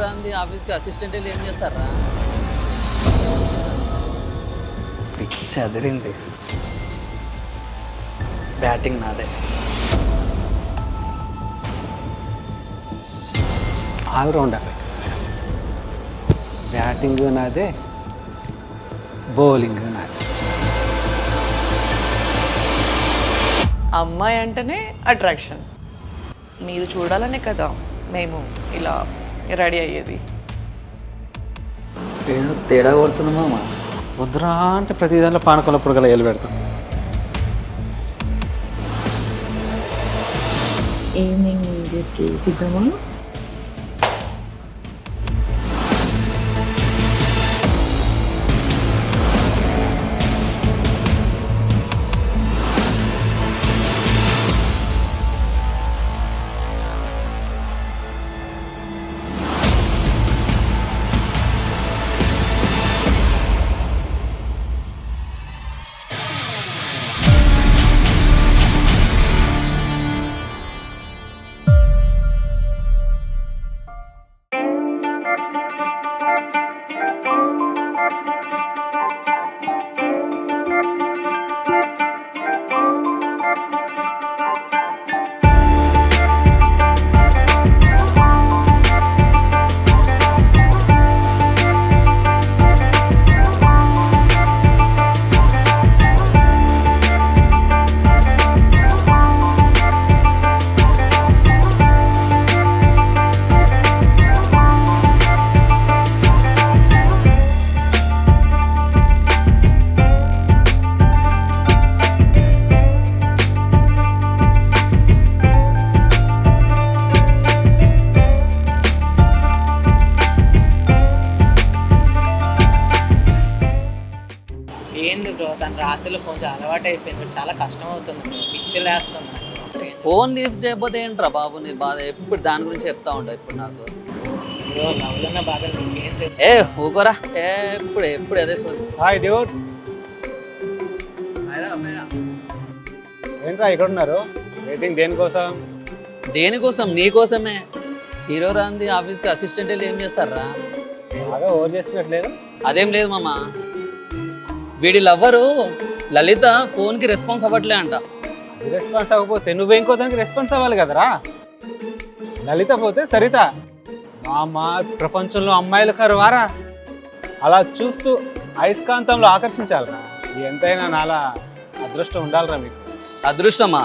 రాంది ఆఫీస్కి అసిస్టెంట్ వెళ్ళి ఏం చేస్తారా? పిచ్చి అదిరింది. బ్యాటింగ్ నాదే. ఆల్రౌండర్. బ్యాటింగ్ నాదే, బౌలింగ్ నాదే. అమ్మాయి అంటేనే అట్రాక్షన్. మీరు చూడాలనే కదా మేము ఇలా రెడీ అయ్యేది. ఏదో తేడా కొడుతున్నామా? వద్దురా అంటే ప్రతి దాంట్లో పానకంలో పుడగల ఏలు పెడతాం. ఈవినింగ్ కి సిద్ధమా? ఏంది బ్రో, తను రాత్రిలో ఫోన్ చాలా అలవాటు అయిపోయింది. చాలా కష్టం అవుతుంది బ్రో, పిచ్చిలు వేస్తుంది నాకు. ఫోన్ లిఫ్ట్ చేయకపోతే ఏంట్రా బాబు నీ బాధ? ఎప్పుడు దాని గురించి చెప్తా ఉంటావు ఇప్పుడు నాకు. బ్రో లవ్లో ఉన్న బాధలు నీకేం తెలుసు? ఏ ఊకోరా, ఎప్పుడు ఎప్పుడు అదే సోది. హాయ్ డ్యూట్స్, ఏంట్రా ఇక్కడ ఉన్నారు? వెయిటింగ్ దేనికోసం? దేనికోసం? నీకోసమే. హీరో రాంది ఆఫీస్కి అసిస్టెంట్ వెళ్ళి ఏం చేస్తారా? బాగా ఓవర్ చేసినట్లేదు. అదేం లేదు మామ, వీడి లవ్వరు లలిత ఫోన్కి రెస్పాన్స్ అవ్వట్లే అంట. రెస్పాన్స్ అవ్వకపోతే నువ్వు ఇంకో దానికి రెస్పాన్స్ అవ్వాలి కదరా. లలిత పోతే సరిత. మా అమ్మ ప్రపంచంలో అమ్మాయిలు కరువారా. అలా చూస్తూ అయస్కాంతంలో ఆకర్షించాలరా. ఎంతైనా నాలా అదృష్టం ఉండాలిరా మీకు. అదృష్టమా?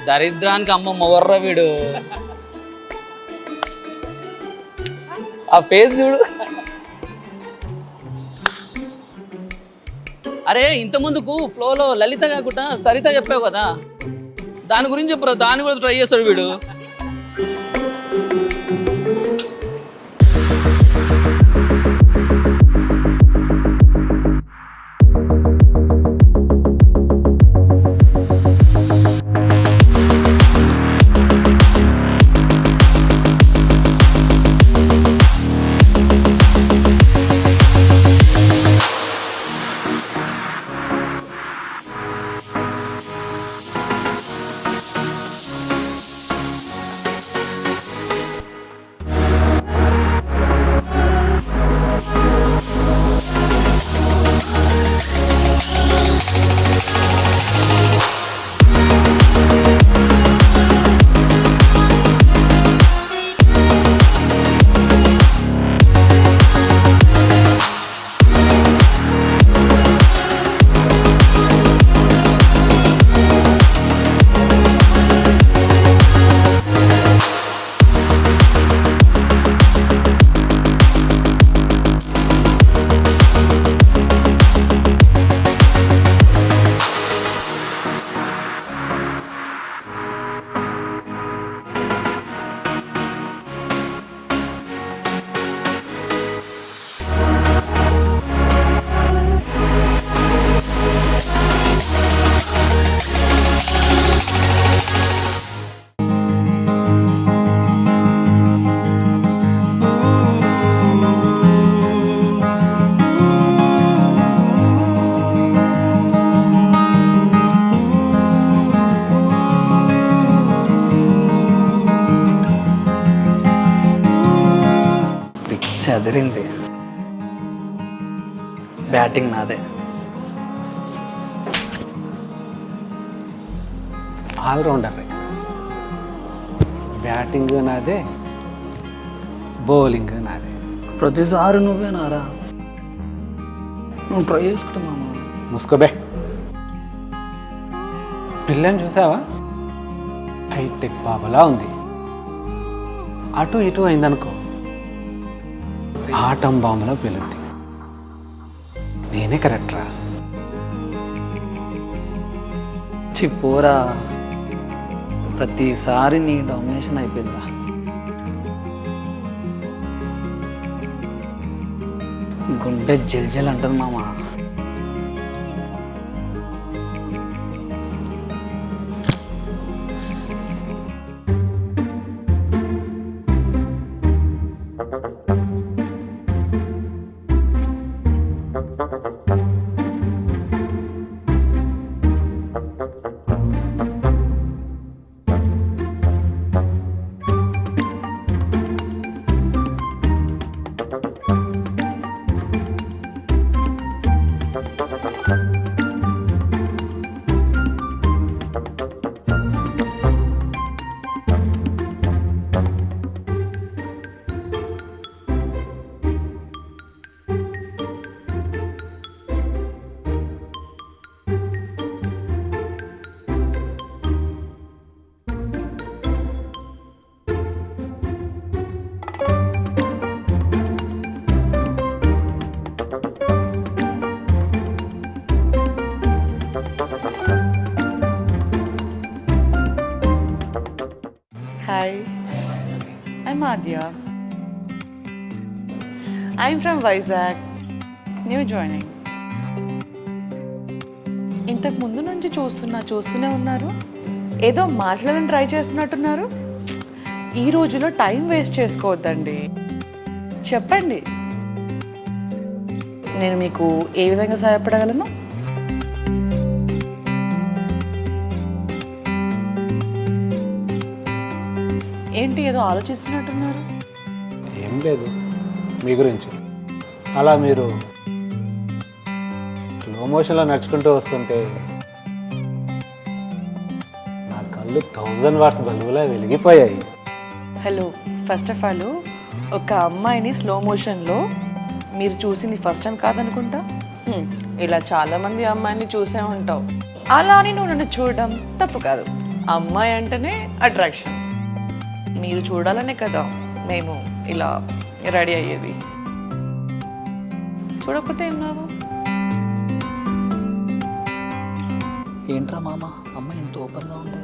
దరిద్రానికి అమ్మ మొగర్ర వీడు. ఆ ఫేస్ చూడు. అరే ఇంత ముందుకు ఫ్లోలో లలిత కాకుండా సరిత చెప్పావు కదా, దాని గురించి చెప్పరు. దాని గురించి ట్రై చేస్తాడు వీడు. అదిరింది. బ్యాటింగ్ నాదే. ఆల్రౌండర్. బ్యాటింగ్ నాదే, బౌలింగ్ నాదే. ప్రతిసారి నువ్వేనారా? నువ్వు ట్రై చేసుకుంటా మామ. ముసుకోబే. పిల్లని చూసావా? హైటెక్ బాబలా ఉంది. అటు ఇటు అయిందనుకో ఆటం బాంబులో పెళ్ళుద్ది. నేనే కరెక్ట్రా? చిపోరా, ప్రతిసారి నీ డామినేషన్ అయిపోయిందిరా. గుండె జల్ అంటుంది మామ. Hi, I'm Adya. I'm from Vizag. New joining. ఇంతకు ముందు నుంచి చూస్తూనే ఉన్నారు. ఏదో మాట్లాడాలని ట్రై చేస్తున్నట్టున్నారు. ఈ రోజులో టైం వేస్ట్ చేసుకోవద్దండి. చెప్పండి, నేను మీకు ఏ విధంగా సహాయపడగలను? ఏంటి ఏదో ఆలోచిస్తున్నట్టున్నారు? ఏం లేదు మీ గురించి. అలా మీరు స్లో మోషన్లో నడుచుకుంటూ వస్తుంటే నా కళ్ళు 1000 వాట్స్ బల్బులా వెలిగిపోయాయి. హలో, ఫస్ట్ ఆఫ్ ఆల్ ఒక అమ్మాయిని స్లో మోషన్లో మీరు చూసింది ఫస్ట్ టైం కాదనుకుంటా. ఇలా చాలామంది అమ్మాయిని చూసే ఉంటావు. అలా అని నువ్వు నన్ను చూడడం తప్పు కాదు. అమ్మాయి అంటేనే అట్రాక్షన్. మీరు చూడాలనే కదా మేము ఇలా రెడీ అయ్యేది. చూడకపోతే ఏం లాభం? ఏంట్రా మామ, అమ్మాయి ఎంత ఓపెన్గా ఉంది.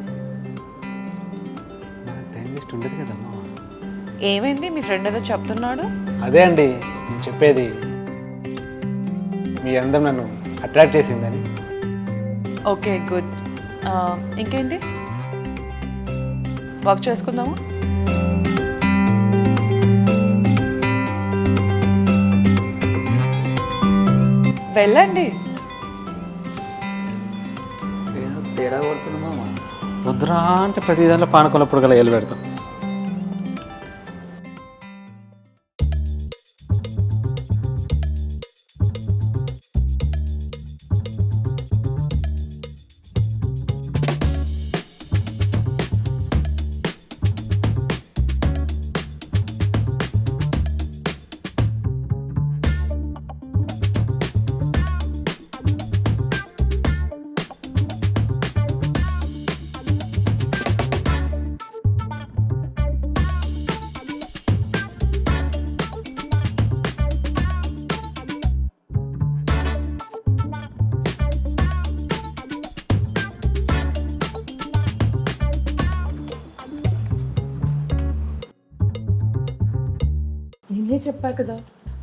మనకు టైం వేస్ట్ ఉండదు కదమ్మా. ఏమైంది? మీ ఫ్రెండ్ ఏదో చెప్తున్నాడు. అదే అండి నేను చెప్పేది. మీ అందం నన్ను అట్రాక్ట్ చేసిందని. Okay, good. ఇంకేంటి, వర్క్ చేసుకుందామా? వెళ్ళండి. ఏదో తేడా కొడుతుంది మామ. వద్దురా అంటే ప్రతి దాంట్లో పానకొల్లప్పుడు గల ఏలు పెడతాం. నేనే చెప్పా కదా,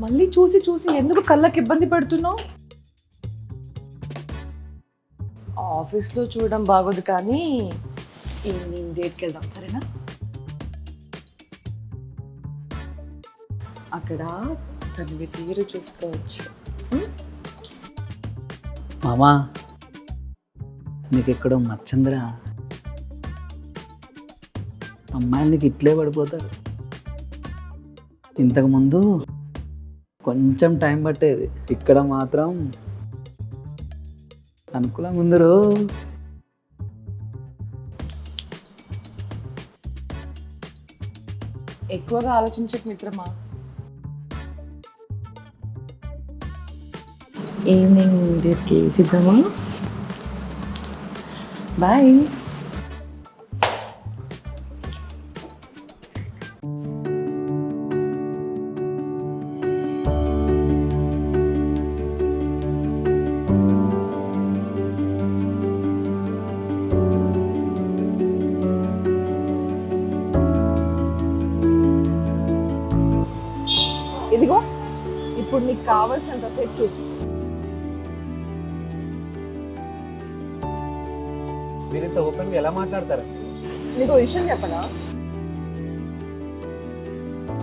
మళ్ళీ చూసి ఎందుకు కళ్ళకి ఇబ్బంది పెడుతున్నావు? ఆఫీస్లో చూడడం బాగోదు, కానీ ఈవినింగ్ డేట్కి వెళ్దాం, సరేనా? అక్కడ తనవి తీరు చూసుకోవచ్చు. మామా, నీకు ఎక్కడో మచ్చందిరా. అమ్మాయిలు నీకు ఇట్లే పడిపోతారు. ఇంతకుముందు కొంచెం టైం పట్టేది, ఇక్కడ మాత్రం అనుకూలంగా ఉందరు. ఎక్కువగా ఆలోచించకు మిత్రమా. ఈవినింగ్ డేట్కి సిద్ధమా? బాయ్. ఇదిగో ఇప్పుడు నీకు కావాల్సినంత సేపు చూసుకో. మీరు ఇంత ఓపెన్గా ఎలా మాట్లాడతారు? నీకు విషయం చెప్పనా,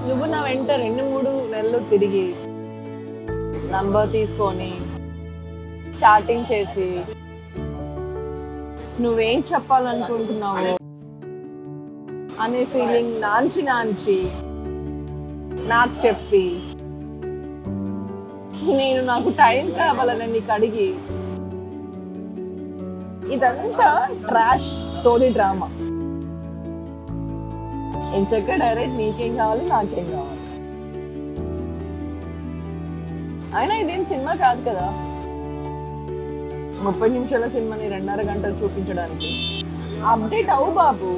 నువ్వు నా వెంట 2-3 నెలలు తిరిగి నంబర్ తీసుకొని చాటింగ్ చేసి నువ్వేం చెప్పాలనుకుంటున్నావు అనే ఫీలింగ్ నాంచి నాకు చెప్పి నేను నాకు టైం కావాలని నీకు అడిగి ఇదంతా ట్రాష్ సోది డ్రామా. ఇంచక్క డైరెక్ట్ నీకేం కావాలి నాకేం కావాలి. అయినా ఇదేం సినిమా కాదు కదా 30 నిమిషాల సినిమాని 2.5 గంటలు చూపించడానికి. అప్డేట్ అవు బాబు.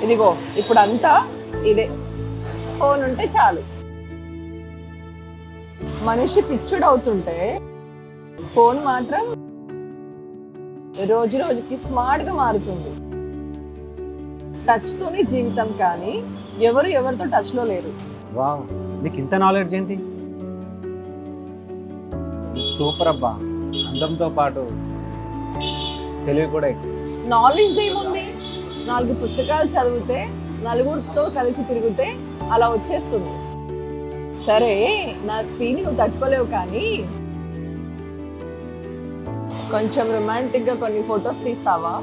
ఇదిగో ఇప్పుడు అంతా ఇదే, ఫోన్ ఉంటే చాలు. మనిషి పిచ్చుడు అవుతుంటే ఫోన్ మాత్రం రోజు రోజుకి స్మార్ట్ గా మారుతుంది. టచ్ తోనే జీవితం, కానీ ఎవరితో టచ్ లో లేరు. వావ్, నీకు ఇంత నాలెడ్జ్ ఏంటి? సూపర్ అబ్బా. అందంతో పాటు తెలివి కూడా ఎక్కువ. నాలెడ్జ్ ఏముంది, 4 పుస్తకాలు చదివితే, నలుగురితో కలిసి తిరిగితే అలా వచ్చేస్తుంది. సరే నా స్పీడ్ నువ్వు తట్టుకోలేవు, కానీ కొంచెం రొమాంటిక్ గా కొన్ని ఫొటోస్ తీస్తావా?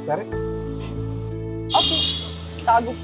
సరే, ఓకే, తాగు.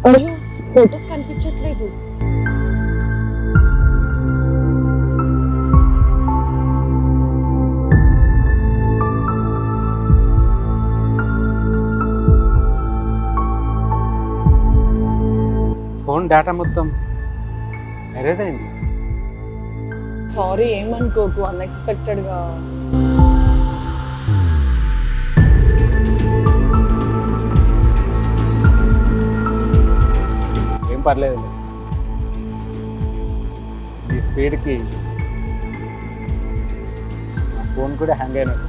అయ్యో, ఫొటోస్ కనిపించట్లేదు. ఫోన్ డేటా మొత్తం ఎరేజ్ అయింది. సారీ, ఏమనుకోకు, అన్ఎక్స్పెక్టెడ్ గా. పర్లేదు. ఈ స్పీడ్కి నా ఫోన్ కూడా హ్యాంగ్ అయినట్టు.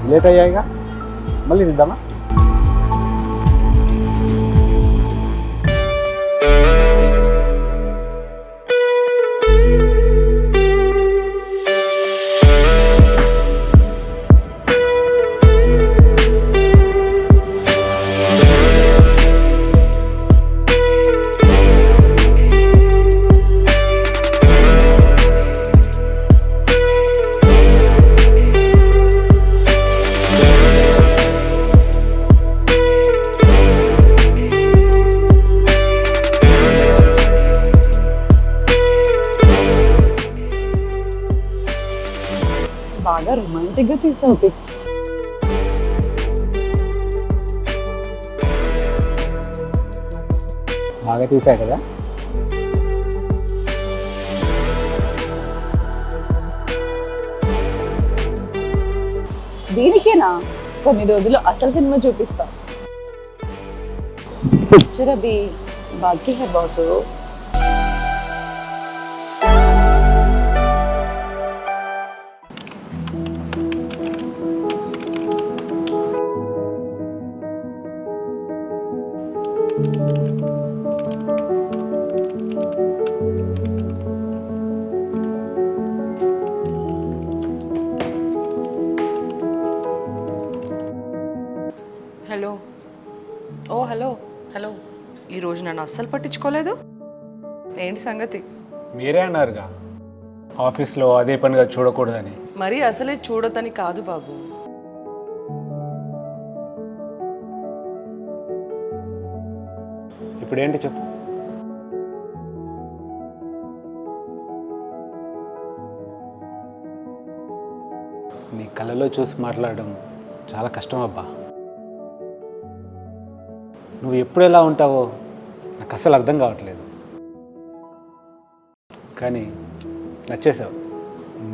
లేట్ అయ్యాయిగా, మళ్ళీ తిద్దామా? బాగా రొమాంటిక్గా తీసావు పిక్స్. బాగా తీసా కదా. దీనికేనా కొన్ని రోజులు అసలు సినిమా చూపిస్తా. పిక్చర్ అది బాకీ హై బాసు. హలో. ఓ హలో హలో. ఈరోజు నన్ను అస్సలు పట్టించుకోలేదు. ఏంటి సంగతి? మీరే అన్నారుగా ఆఫీస్లో అదే పనిగా చూడకూడదని. మరీ అసలే చూడొద్దని కాదు బాబు. ఇప్పుడేంటి చెప్పు. నీ కళ్ళలో చూసి మాట్లాడడం చాలా కష్టం అబ్బా. నువ్వు ఎప్పుడు ఎలా ఉంటావో నాకు అసలు అర్థం కావట్లేదు. కానీ నచ్చేసావు.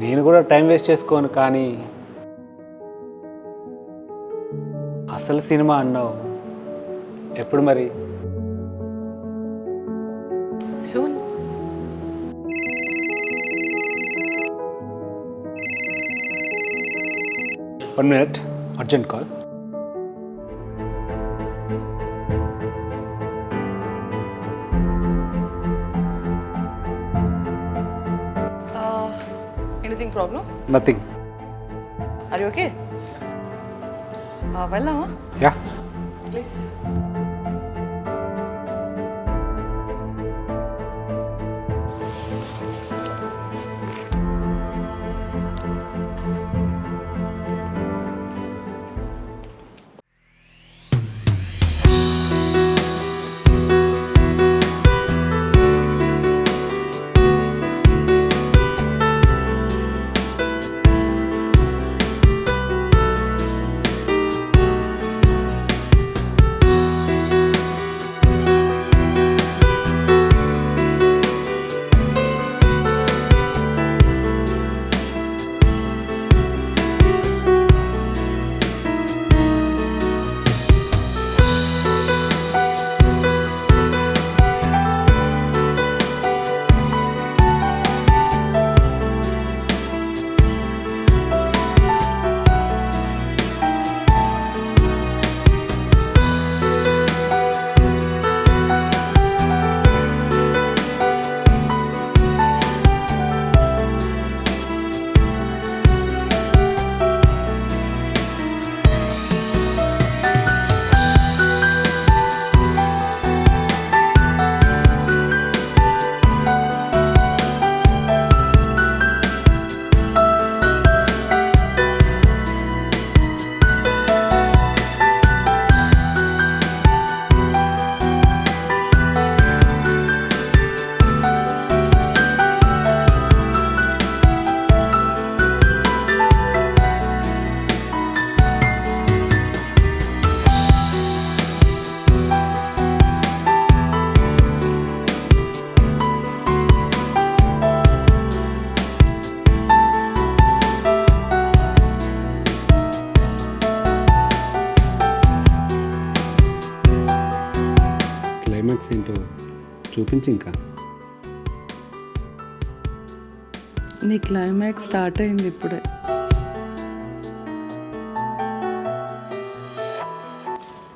నేను కూడా టైం వేస్ట్ చేసుకోను, కానీ అసలు సినిమా అన్నావు ఎప్పుడు మరి? Soon. One minute, urgent call. Anything problem? Nothing. Are you okay? వెళ్దామా? Yeah. ప్లీజ్. చూపించి ఇంకా. నీ క్లైమాక్స్ స్టార్ట్ అయింది ఇప్పుడే.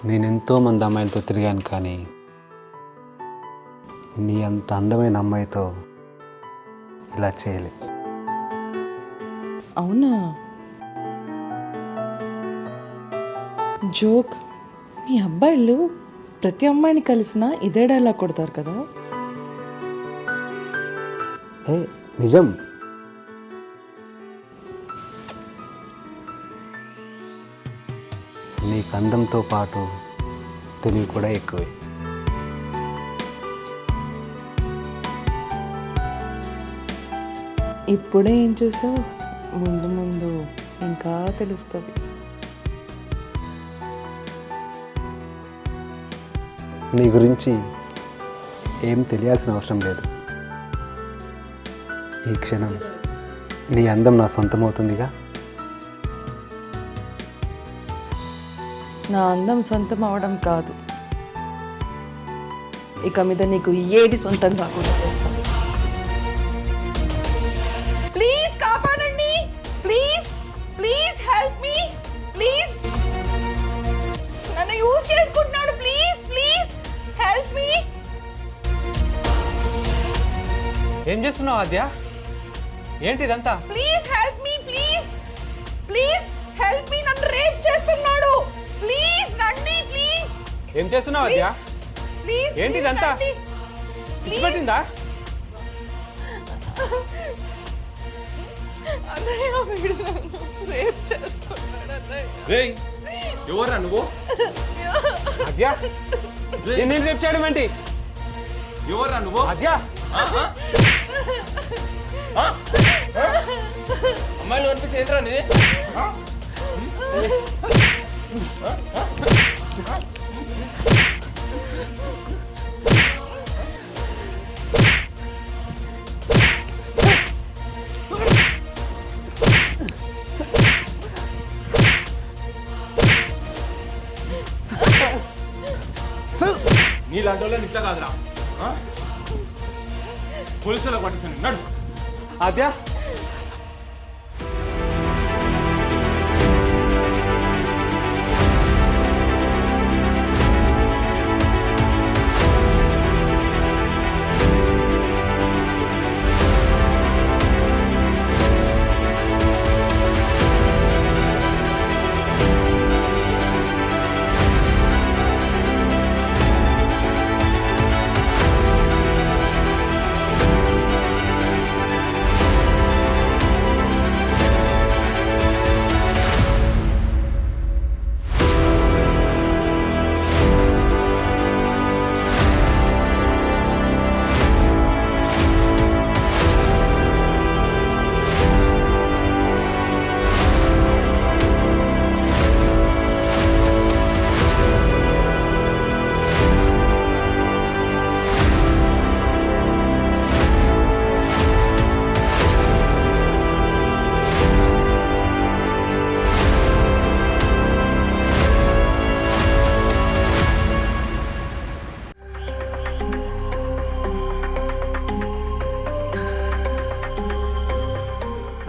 నేను ఎంతో మంది అమ్మాయిలతో తిరిగాను, కానీ నీ అంత అందమైన అమ్మాయితో ఇలా చేయలే. అవునా? జోక్. మీ అబ్బాయిలు ప్రతి అమ్మాయిని కలిసినా ఇదే డైలాగ్ కొడతారు కదా. ఏ నిజం. నీకు అందంతో పాటు తెలివి కూడా ఎక్కువే. ఇప్పుడే ఏం చూసావు, ముందు ముందు ఇంకా తెలుస్తుంది. నీ గురించి ఏం తెలియాల్సిన అవసరం లేదు. ఈ క్షణం నీ అందం నా సొంతమవుతుందిగా. నా అందం సొంతం అవడం కాదు, ఇక మీద నీకు ఏది సొంతం కాకుండా చేస్తాను. ప్లీజ్ కాపాడండి, please please help me, please. నన్ను యూజ్ చేసుకుంటున్నాడు, ప్లీజ్ ప్లీజ్ హెల్ప్ మీ. ఏం చేస్తున్నావు ఆద్య? ఏంటి ఇదంతా? Please help me, please please help me. నన్ను రేప్ చేస్తున్నాడు, ప్లీజ్ రండి, ప్లీజ్ ఏం చేస్తున్నావు ఆద్య? ప్లీజ్. ఏంటి ఇదంతా? ఇచ్చిపెట్టిందా? అన్నయ్య వీడు నన్ను రేప్ చేస్తున్నాడు అన్నయ్య. రేయ్, ఎవర్రా నువ్వు? ఆద్య, నేను రేపు చేయడం ఏంటి? ఎవర్రా నువ్వు? ఆద్య, అమ్మాయిలు కనిపిస్తే ఏంట్రా నీ? నీలాంటి వాళ్ళని ఇట్లా కాదురా, పోలీసులకు పట్టిస్తాను. నడు. ఆద్య,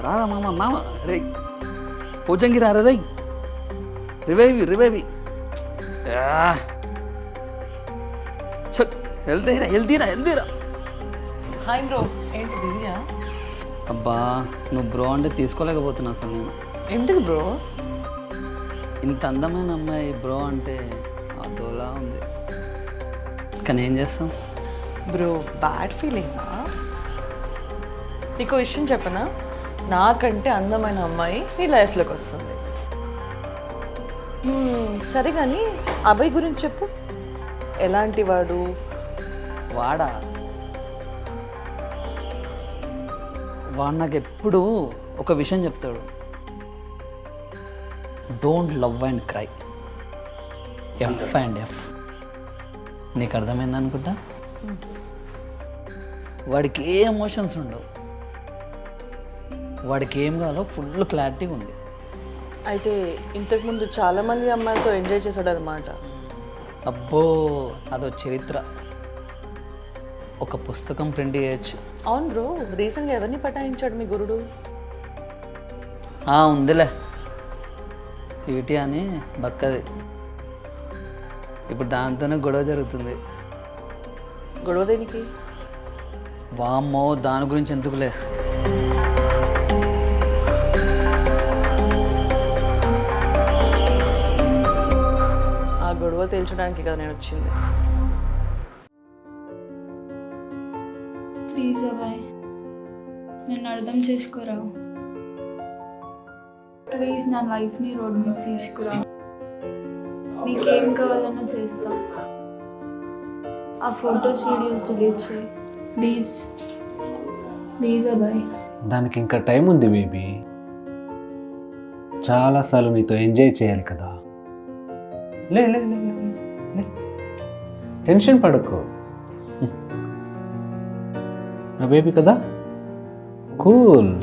రారా మామ రే, పోచంగి రారా రే, రివైవి హెల్తీరా. హాయ్ బ్రో, ఏంటి బిజీయా? అబ్బా, నువ్వు బ్రో అంటే తీసుకోలేకపోతున్నా అసలు నేను. ఎందుకు బ్రో? ఇంత అందమైన అమ్మాయి బ్రో అంటే అదోలా ఉంది, కానీ ఏం చేస్తాం బ్రో, బ్యాడ్ ఫీలింగా? నీకు విషయం చెప్పనా, నాకంటే అందమైన అమ్మాయి నీ లైఫ్లోకి వస్తుంది. సరే కానీ అబ్బాయి గురించి చెప్పు, ఎలాంటి వాడు? వాడు నాకు ఎప్పుడు ఒక విషయం చెప్తాడు, don't love and cry, F. నీకు అర్థమైంది అనుకుంటా. వాడికి ఏ ఎమోషన్స్ ఉండవు, వాడికి ఏం కావాలో ఫుల్ క్లారిటీ ఉంది. అయితే ఇంతకుముందు చాలామంది అమ్మాయిలతో ఎంజాయ్ చేశాడు అనమాట. అబ్బో, అదో చరిత్ర. ఒక పుస్తకం ప్రింట్ చేయొచ్చు. అవును బ్రో, రీసెంట్గా ఎవరిని పటాయించాడు మీ గురుడు? ఉందిలే, చీటీ అని బక్కది. ఇప్పుడు దాంతోనే గొడవ జరుగుతుంది. గొడవ దేనికి? వామ్మో, దాని గురించి ఎందుకులే. ఆ గొడవ తేల్చడానికి కదా నేను వచ్చింది. ప్లీజ్ అబ్బాయి, నన్ను అర్థం చేసుకోరా. ప్లీజ్ నా లైఫ్ని రోడ్ మీద తీసుకురా. నీకేం కావాలన్నా చేస్తా. ఆ ఫొటోస్ వీడియోస్ డిలీట్ చేయి ప్లీజ్. ప్లీజ్ అబ్బాయి. దానికి ఇంకా టైం ఉంది బేబీ. చాలాసార్లు నీతో ఎంజాయ్ చేయాలి కదా. లే లే లే లే, లే. టెన్షన్ పడకు, నా బేబీ కదా, కూల్.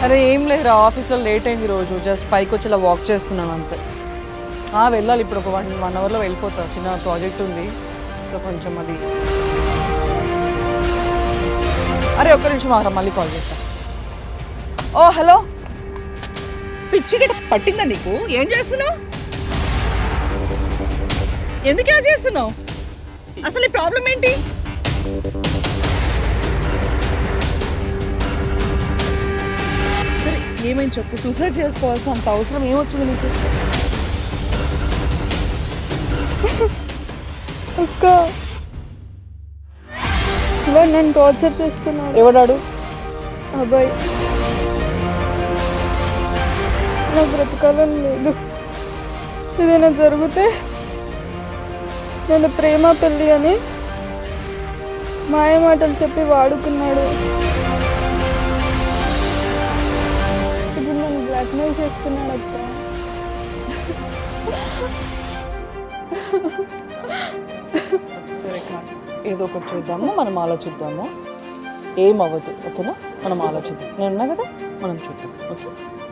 అరే ఏం లేదురా, ఆఫీస్లో లేట్ అయింది రోజు. జస్ట్ పైకి వచ్చి ఇలా వాక్ చేస్తున్నాను అంతే. వెళ్ళాలి ఇప్పుడు, ఒక 1 అవర్లో వెళ్ళిపోతా. చిన్న ప్రాజెక్ట్ ఉంది, సో కొంచెం అది. అరే ఒక్క నిమిషం ఆరా, మళ్ళీ కాల్ చేస్తా. ఓ హలో, పిచ్చి గిట్ట పట్టిందా నీకు? ఏం చేస్తున్నావు? ఎందుకు ఇలా చేస్తున్నావు? అసలు ఈ ప్రాబ్లం ఏంటి? సరే ఏమైంది చెప్పు. సూసైడ్ చేసుకోవాల్సిన అంత అవసరం ఏమొచ్చింది నీకు? అక్క, వాడు నన్ను టార్చర్ చేస్తున్నాడు. ఎవడాడు? అబ్బాయి, నాకు బ్రతకాలని లేదు. ఏదైనా జరిగితే నేను ప్రేమ పెళ్ళి అని మాయ మాటలు చెప్పి వాడుకున్నాడు. ఇప్పుడు నన్ను బ్లాక్మెయిల్ చేస్తున్నాడు అక్క. సరే ఏదో ఒకటి చూద్దాము, మనం ఆలోచిద్దాము. ఏం అవ్వదు, ఓకేనా? మనం ఆలోచిద్దాం. నేను ఉన్నా కదా, మనం చూద్దాం. ఓకే,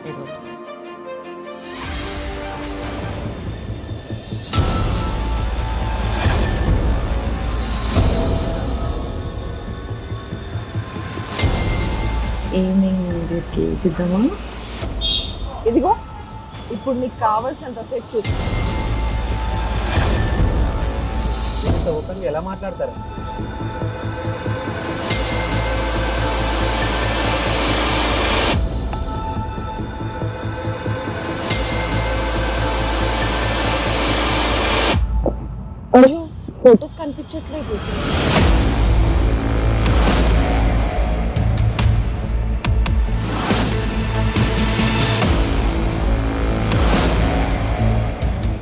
ఏమవుతుంది? ఏమైంది సిద్ధమా? ఇదిగో ఇప్పుడు నీకు కావాల్సినంత సెట్ చూసి ఓపెన్గా ఎలా మాట్లాడతారు? అయ్యో, ఫొటోస్ కనిపించట్లేదు.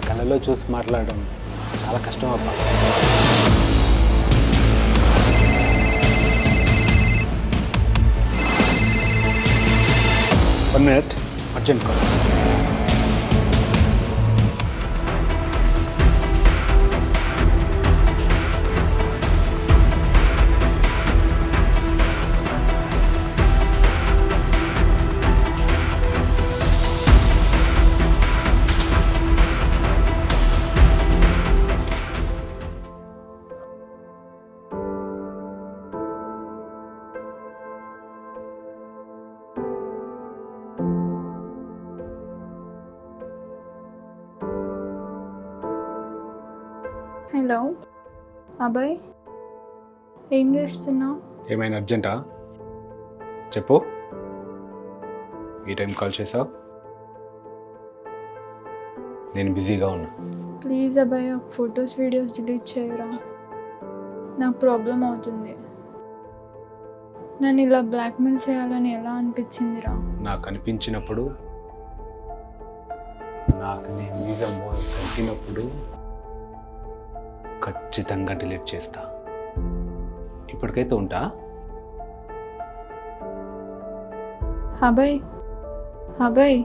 కళ్ళలో చూసి మాట్లాడడం చాలా కష్టం అబ్బా. One minute, urgent call. Hello అబ్బాయి, ఏం చేస్తున్నావు? ఏమైనా అర్జెంటా చెప్పు. ఈ టైం కాల్ చేసావు? నేను బిజీగా ఉన్నా. ప్లీజ్ అబ్బాయి, ఫొటోస్ వీడియోస్ డిలీట్ చేయరా. నాకు ప్రాబ్లం అవుతుంది. నన్ను ఇలా బ్లాక్మెయిల్ చేయాలని ఎలా అనిపించిందిరా? నాకు అనిపించినప్పుడు, నాకు నీ మీద మోహం తగ్గినప్పుడు ఖచ్చితంగా డిలీట్ చేస్తా. ఇప్పటికైతే ఉంటా. అభయ్ అభయ్